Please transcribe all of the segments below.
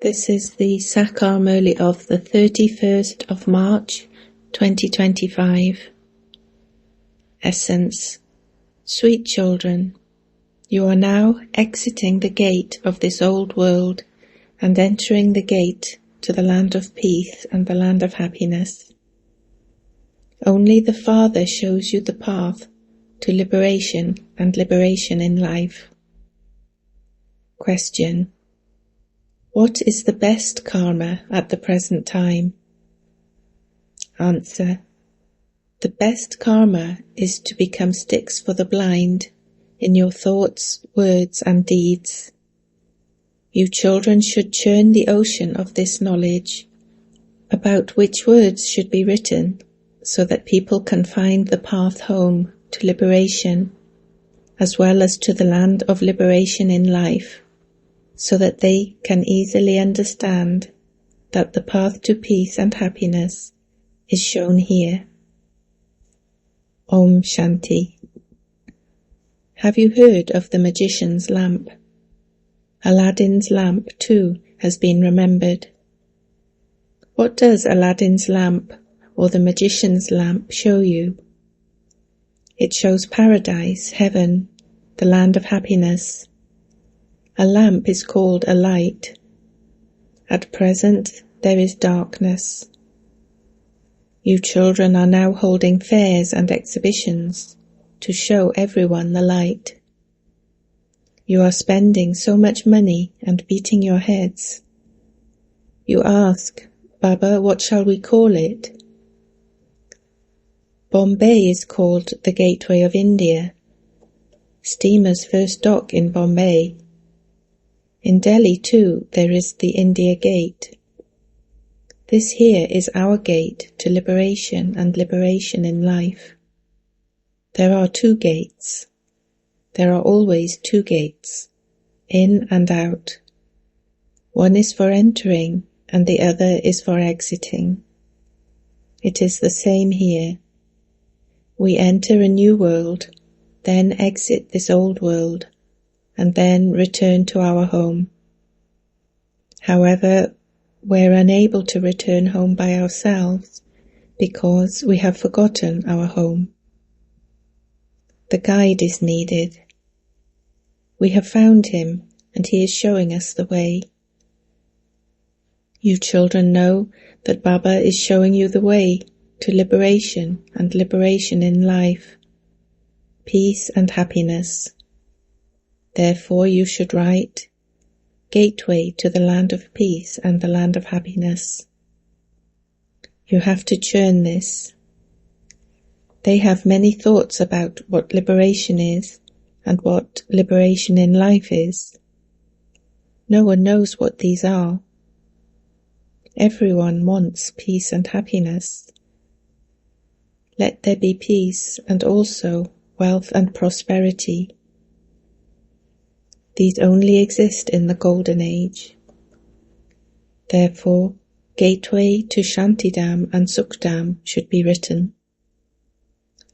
This is the Sakar Murli of the 31st of March 2025. Essence. Sweet children, you are now exiting the gate of this old world and entering the gate to the land of peace and the land of happiness. Only the Father shows you the path to liberation and liberation in life. Question. What is the best karma at the present time? Answer. The best karma is to become sticks for the blind in your thoughts, words and deeds. You children should churn the ocean of this knowledge about which words should be written so that people can find the path home to liberation as well as to the land of liberation in life, so that they can easily understand that the path to peace and happiness is shown here. Om Shanti. Have you heard of the magician's lamp? Aladdin's lamp, too, has been remembered. What does Aladdin's lamp or the magician's lamp show you? It shows paradise, heaven, the land of happiness. A lamp is called a light. At present, there is darkness. You children are now holding fairs and exhibitions to show everyone the light. You are spending so much money and beating your heads. You ask, Baba, what shall we call it? Bombay is called the Gateway of India. Steamers first dock in Bombay. In Delhi, too, there is the India Gate. This here is our gate to liberation and liberation in life. There are two gates. There are always two gates, in and out. One is for entering and the other is for exiting. It is the same here. We enter a new world, then exit this old world, and then return to our home. However, we're unable to return home by ourselves because we have forgotten our home. The guide is needed. We have found him and he is showing us the way. You children know that Baba is showing you the way to liberation and liberation in life, peace and happiness. Therefore you should write, Gateway to the land of peace and the land of happiness. You have to churn this. They have many thoughts about what liberation is and what liberation in life is. No one knows what these are. Everyone wants peace and happiness. Let there be peace and also wealth and prosperity. These only exist in the Golden Age. Therefore, Gateway to Shanti Dham and Sukh Dham should be written.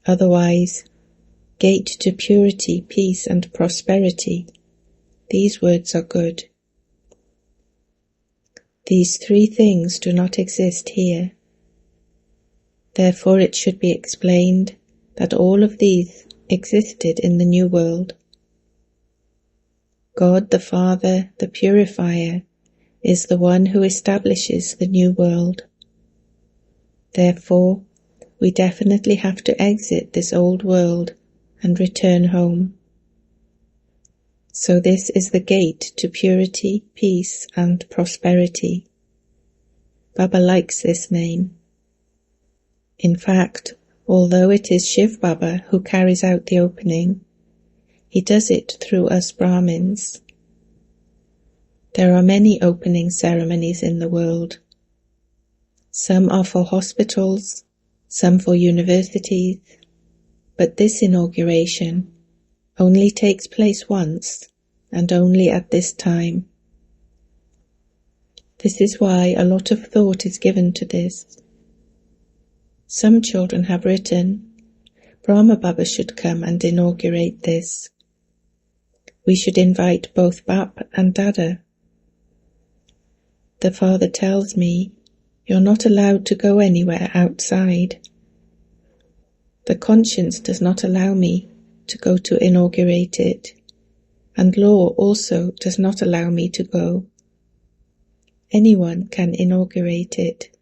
Otherwise, Gate to Purity, Peace and Prosperity. These words are good. These three things do not exist here. Therefore it should be explained that all of these existed in the new world. God the Father, the Purifier, is the one who establishes the new world. Therefore, we definitely have to exit this old world and return home. So this is the gate to purity, peace and prosperity. Baba likes this name. In fact, although it is Shiv Baba who carries out the opening, he does it through us Brahmins. There are many opening ceremonies in the world. Some are for hospitals, some for universities, but this inauguration only takes place once and only at this time. This is why a lot of thought is given to this. Some children have written, Brahma Baba should come and inaugurate this. We should invite both Bap and Dada. The Father tells me, you're not allowed to go anywhere outside. The conscience does not allow me to go to inaugurate it, and law also does not allow me to go. Anyone can inaugurate it.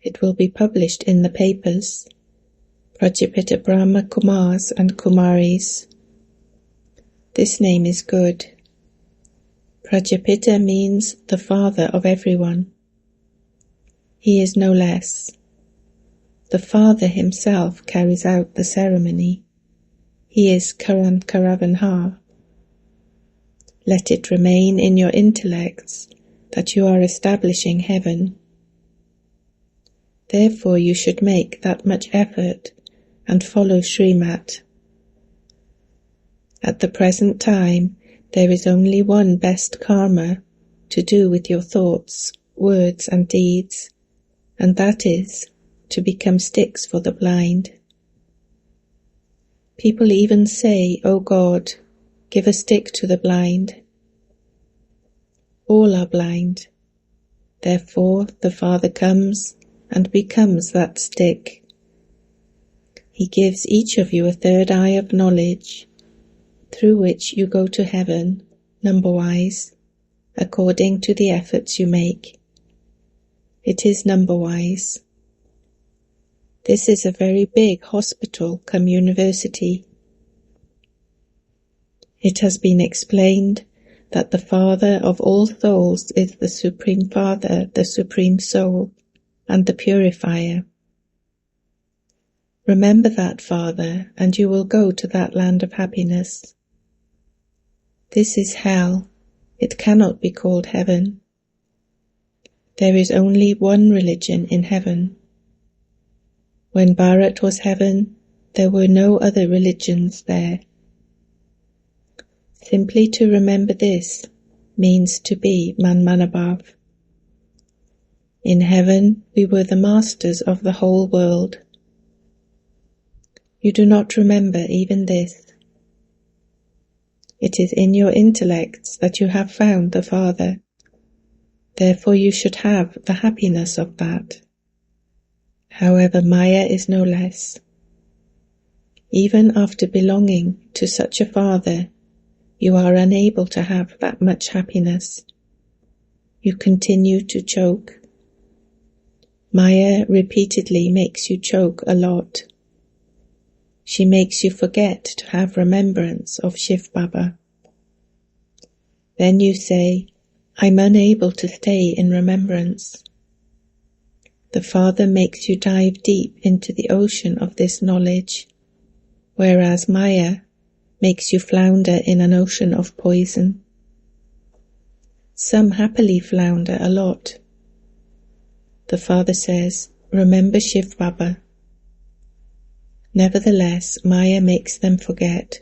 It will be published in the papers. Prajapita Brahma Kumars and Kumaris. This name is good. Prajapita means the father of everyone. He is no less. The Father himself carries out the ceremony. He is Karan Karavanha. Let it remain in your intellects that you are establishing heaven. Therefore you should make that much effort and follow Srimat. At the present time, there is only one best karma to do with your thoughts, words and deeds, and that is to become sticks for the blind. People even say, "O God, give a stick to the blind." All are blind. Therefore the Father comes and becomes that stick. He gives each of you a third eye of knowledge, through which you go to heaven, number-wise, according to the efforts you make. It is number-wise. This is a very big hospital cum university. It has been explained that the Father of all souls is the Supreme Father, the Supreme Soul, and the Purifier. Remember that Father, and you will go to that land of happiness. This is hell. It cannot be called heaven. There is only one religion in heaven. When Bharat was heaven, there were no other religions there. Simply to remember this means to be Manmanabhav. In heaven, we were the masters of the whole world. You do not remember even this. It is in your intellects that you have found the Father. Therefore you should have the happiness of that. However, Maya is no less. Even after belonging to such a Father, you are unable to have that much happiness. You continue to choke. Maya repeatedly makes you choke a lot. She makes you forget to have remembrance of Shiv Baba. Then you say, I'm unable to stay in remembrance. The Father makes you dive deep into the ocean of this knowledge, whereas Maya makes you flounder in an ocean of poison. Some happily flounder a lot. The Father says, remember Shiv Baba. Nevertheless, Maya makes them forget.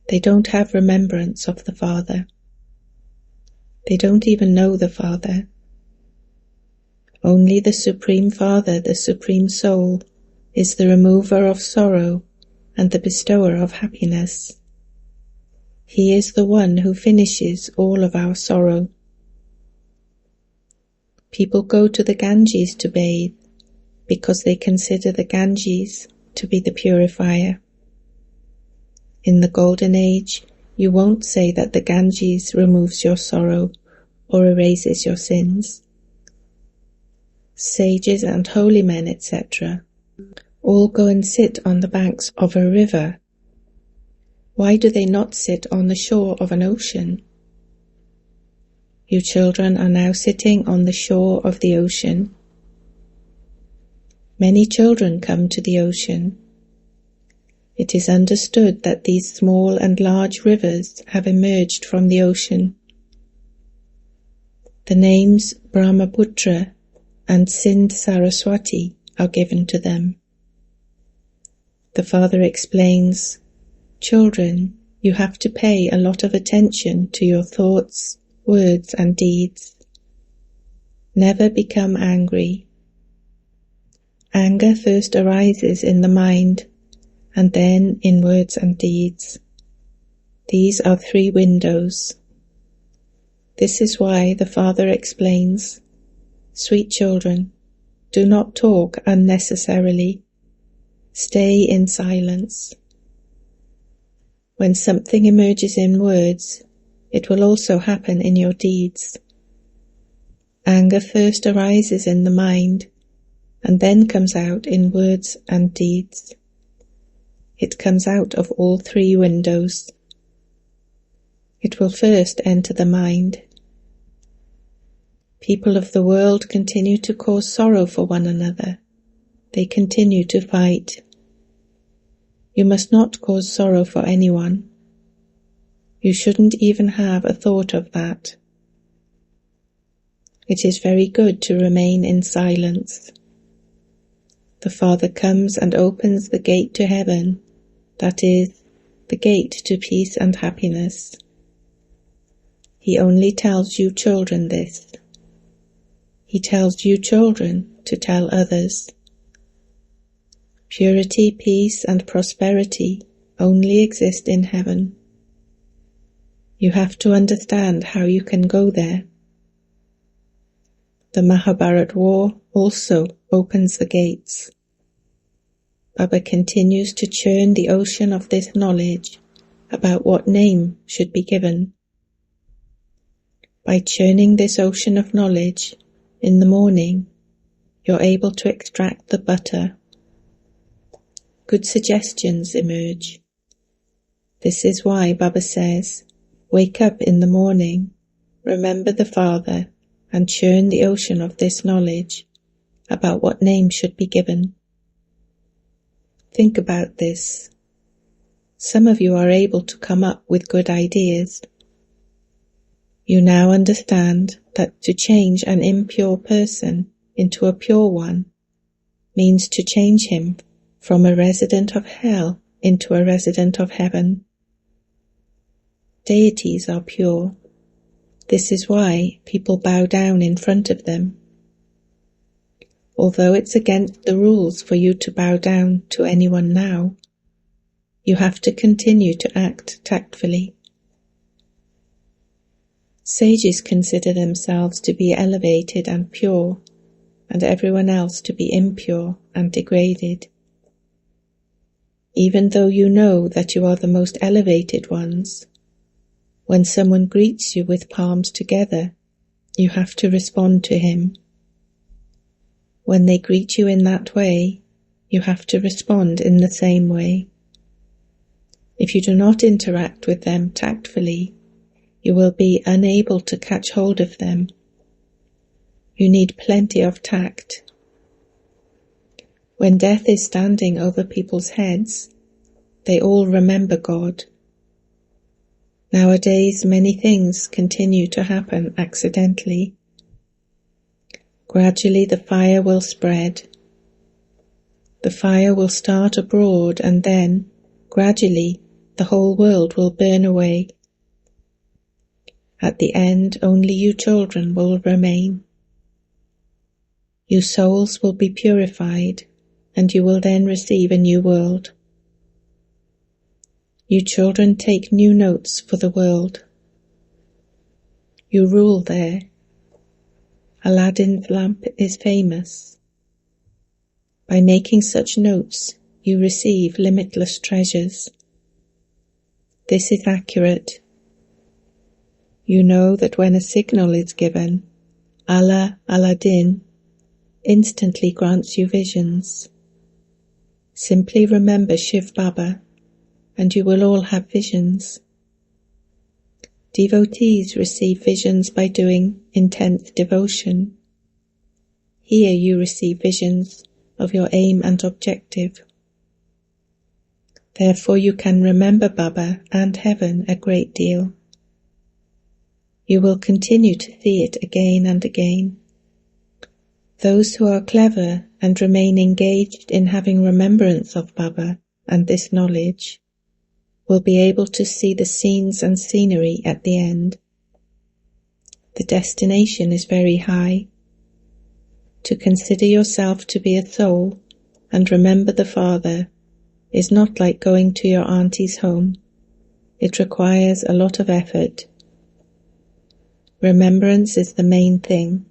They don't have remembrance of the Father. They don't even know the Father. Only the Supreme Father, the Supreme Soul, is the remover of sorrow and the bestower of happiness. He is the one who finishes all of our sorrow. People go to the Ganges to bathe because they consider the Ganges to be the purifier. In the Golden Age, you won't say that the Ganges removes your sorrow or erases your sins. Sages and holy men, etc., all go and sit on the banks of a river. Why do they not sit on the shore of an ocean? You children are now sitting on the shore of the ocean. Many children come to the ocean. It is understood that these small and large rivers have emerged from the ocean. The names Brahmaputra and Sindh Saraswati are given to them. The Father explains, children, you have to pay a lot of attention to your thoughts, words and deeds. Never become angry. Anger first arises in the mind, and then in words and deeds. These are 3 windows. This is why the Father explains, "Sweet children, do not talk unnecessarily. Stay in silence." When something emerges in words, it will also happen in your deeds. Anger first arises in the mind, and then comes out in words and deeds. It comes out of all three windows. It will first enter the mind. People of the world continue to cause sorrow for one another. They continue to fight. You must not cause sorrow for anyone. You shouldn't even have a thought of that. It is very good to remain in silence. The Father comes and opens the gate to heaven, that is, the gate to peace and happiness. He only tells you children this. He tells you children to tell others. Purity, peace, and prosperity only exist in heaven. You have to understand how you can go there. The Mahabharat war also opens the gates. Baba continues to churn the ocean of this knowledge about what name should be given. By churning this ocean of knowledge in the morning, you're able to extract the butter. Good suggestions emerge. This is why Baba says, wake up in the morning, remember the Father, and churn the ocean of this knowledge about what name should be given. Think about this. Some of you are able to come up with good ideas. You now understand that to change an impure person into a pure one means to change him from a resident of hell into a resident of heaven. Deities are pure. This is why people bow down in front of them. Although it's against the rules for you to bow down to anyone now, you have to continue to act tactfully. Sages consider themselves to be elevated and pure, and everyone else to be impure and degraded. Even though you know that you are the most elevated ones, when someone greets you with palms together, you have to respond to him. When they greet you in that way, you have to respond in the same way. If you do not interact with them tactfully, you will be unable to catch hold of them. You need plenty of tact. When death is standing over people's heads, they all remember God. Nowadays, many things continue to happen accidentally. Gradually the fire will spread. The fire will start abroad and then, gradually, the whole world will burn away. At the end, only you children will remain. You souls will be purified, and you will then receive a new world. You children take new notes for the world. You rule there. Aladdin's lamp is famous. By making such notes, you receive limitless treasures. This is accurate. You know that when a signal is given, Allah, Aladdin, instantly grants you visions. Simply remember Shiv Baba, and you will all have visions. Devotees receive visions by doing intense devotion. Here you receive visions of your aim and objective. Therefore you can remember Baba and heaven a great deal. You will continue to see it again and again. Those who are clever and remain engaged in having remembrance of Baba and this knowledge will be able to see the scenes and scenery at the end. The destination is very high. To consider yourself to be a soul and remember the Father is not like going to your auntie's home. It requires a lot of effort. Remembrance is the main thing.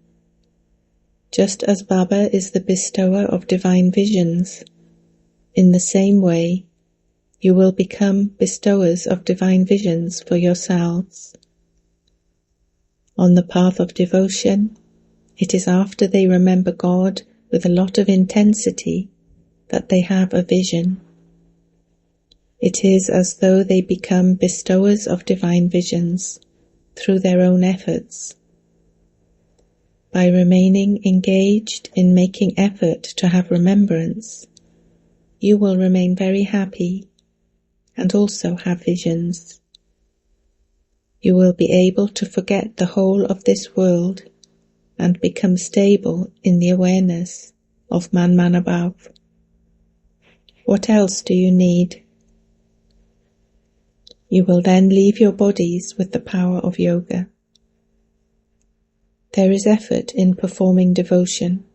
Just as Baba is the bestower of divine visions, in the same way, you will become bestowers of divine visions for yourselves. On the path of devotion, it is after they remember God with a lot of intensity that they have a vision. It is as though they become bestowers of divine visions through their own efforts. By remaining engaged in making effort to have remembrance, you will remain very happy and also have visions. You will be able to forget the whole of this world and become stable in the awareness of Man above. What else do you need? You will then leave your bodies with the power of yoga. There is effort in performing devotion.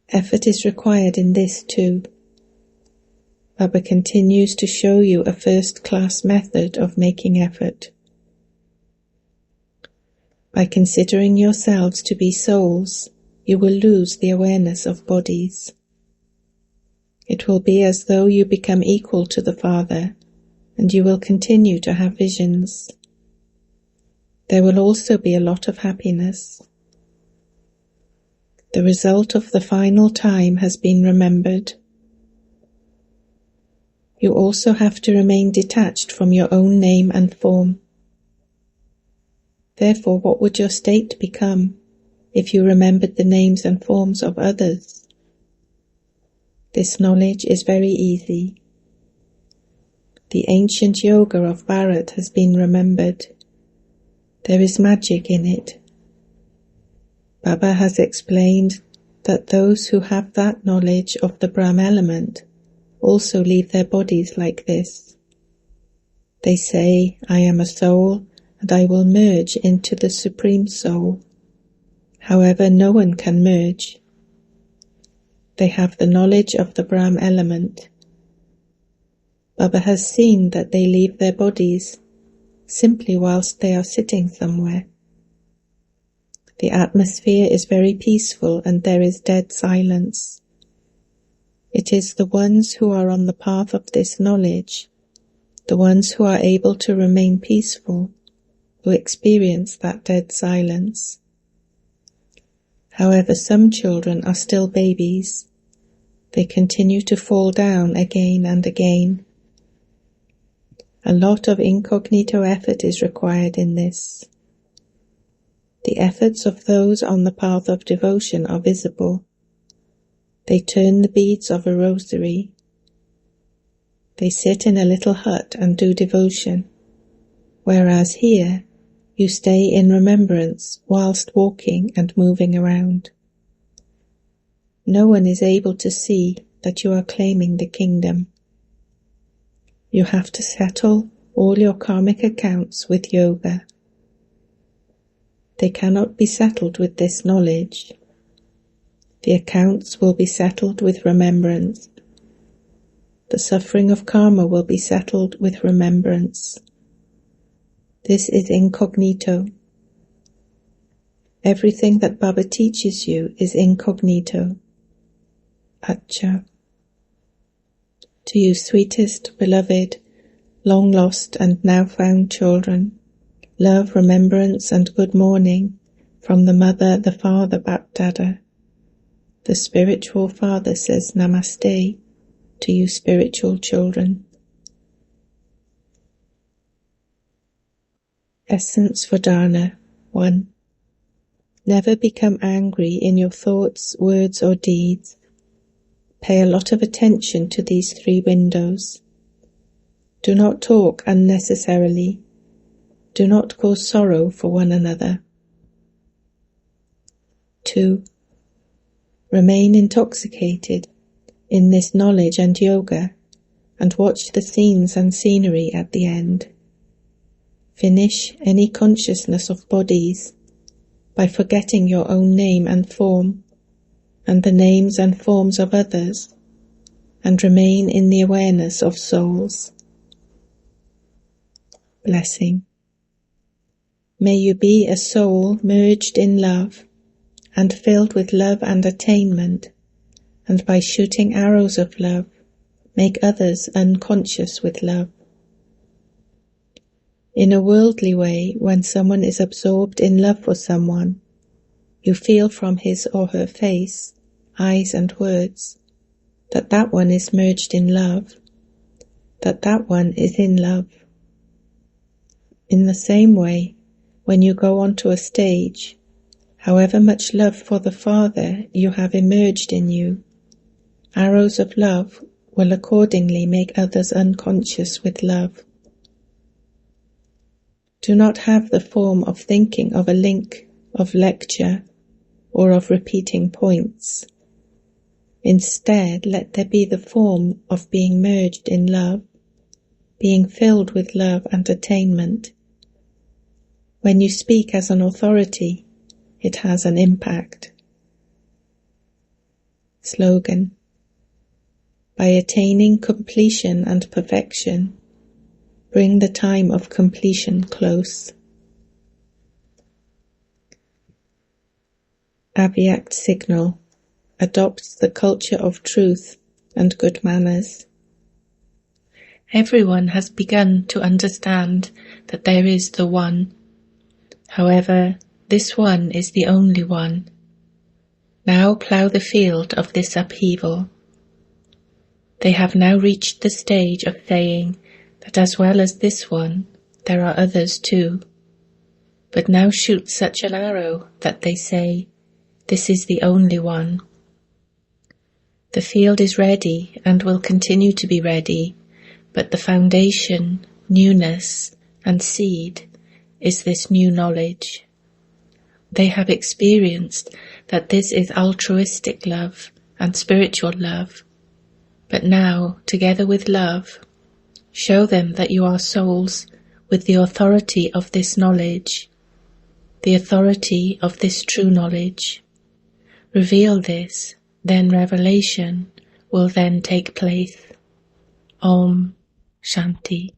Effort is required in this too. Baba continues to show you a first-class method of making effort. By considering yourselves to be souls, you will lose the awareness of bodies. It will be as though you become equal to the Father, and you will continue to have visions. There will also be a lot of happiness. The result of the final time has been remembered. You also have to remain detached from your own name and form. Therefore, what would your state become if you remembered the names and forms of others? This knowledge is very easy. The ancient yoga of Bharat has been remembered. There is magic in it. Baba has explained that those who have that knowledge of the Brahm element also leave their bodies like this. They say, I am a soul and I will merge into the Supreme Soul. However, no one can merge. They have the knowledge of the Brahm element. Baba has seen that they leave their bodies simply whilst they are sitting somewhere. The atmosphere is very peaceful and there is dead silence. It is the ones who are on the path of this knowledge, the ones who are able to remain peaceful, who experience that dead silence. However, some children are still babies. They continue to fall down again and again. A lot of incognito effort is required in this. The efforts of those on the path of devotion are visible. They turn the beads of a rosary. They sit in a little hut and do devotion, whereas here you stay in remembrance whilst walking and moving around. No one is able to see that you are claiming the kingdom. You have to settle all your karmic accounts with yoga. They cannot be settled with this knowledge. The accounts will be settled with remembrance. The suffering of karma will be settled with remembrance. This is incognito. Everything that Baba teaches you is incognito. Acha. To you sweetest, beloved, long lost and now found children, love, remembrance and good morning from the Mother, the Father, Bapdada. The spiritual father says Namaste to you spiritual children. Essence for Dharna 1. Never become angry in your thoughts, words or deeds. Pay a lot of attention to these 3 windows. Do not talk unnecessarily. Do not cause sorrow for one another. 2. Remain intoxicated in this knowledge and yoga, and watch the scenes and scenery at the end. Finish any consciousness of bodies by forgetting your own name and form, and the names and forms of others, and remain in the awareness of souls. Blessing. May you be a soul merged in love and filled with love and attainment, and by shooting arrows of love, make others unconscious with love. In a worldly way, when someone is absorbed in love for someone, you feel from his or her face, eyes and words that that one is merged in love, that that one is in love. In the same way, when you go onto a stage, however much love for the Father you have emerged in you, arrows of love will accordingly make others unconscious with love. Do not have the form of thinking of a link, of lecture, or of repeating points. Instead, let there be the form of being merged in love, being filled with love and attainment. When you speak as an authority, it has an impact. Slogan: by attaining completion and perfection, bring the time of completion close. Avyact signal adopts the culture of truth and good manners. Everyone has begun to understand that there is the One. However, this One is the only One. Now plough the field of this upheaval. They have now reached the stage of saying that as well as this one, there are others too. But now shoot such an arrow that they say, this is the only one. The field is ready and will continue to be ready, but the foundation, newness, and seed is this new knowledge. They have experienced that this is altruistic love and spiritual love. But now, together with love, show them that you are souls with the authority of this knowledge, the authority of this true knowledge. Reveal this, then revelation will then take place. Om Shanti.